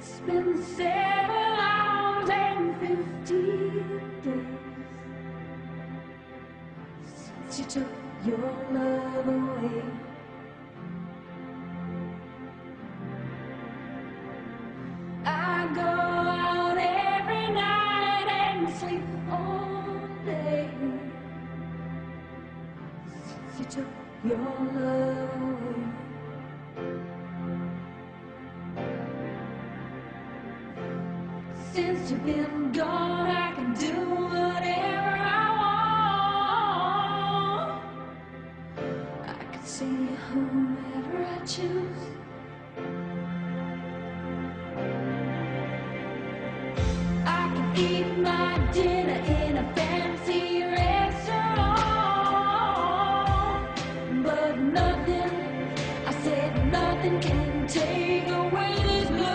It's been 7 hours and 15 days since you took your love away. I go out every night and sleep all day since you took your love away. Since you've been gone, I can do whatever I want. I can see whomever I choose. I can eat my dinner in a fancy restaurant, but nothing, I said nothing can take away this blues.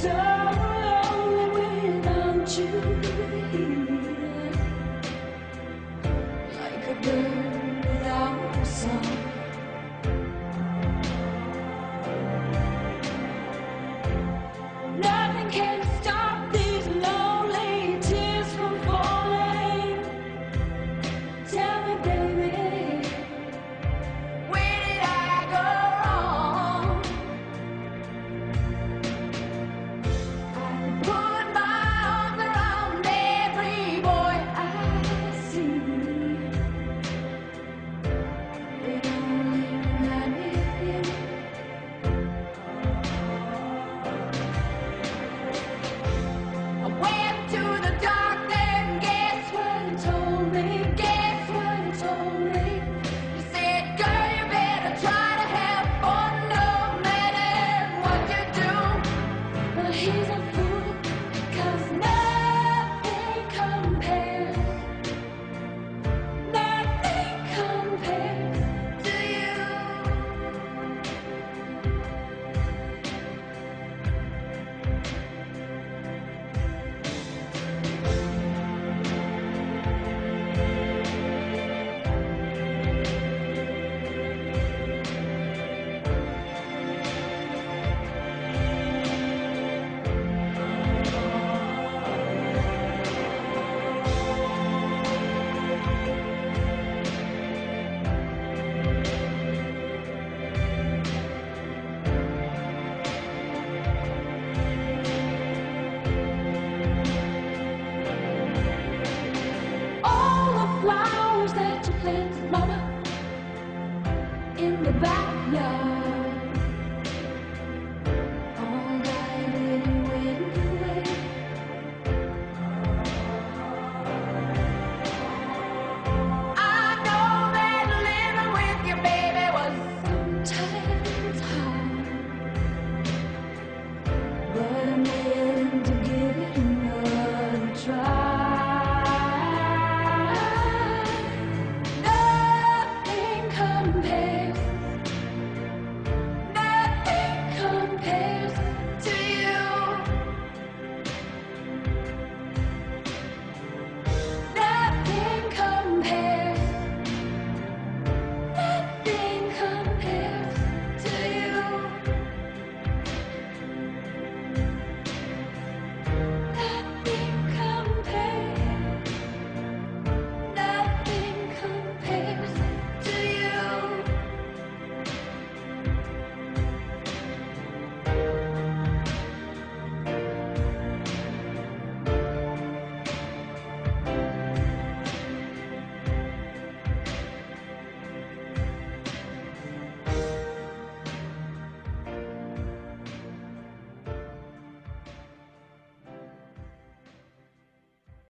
So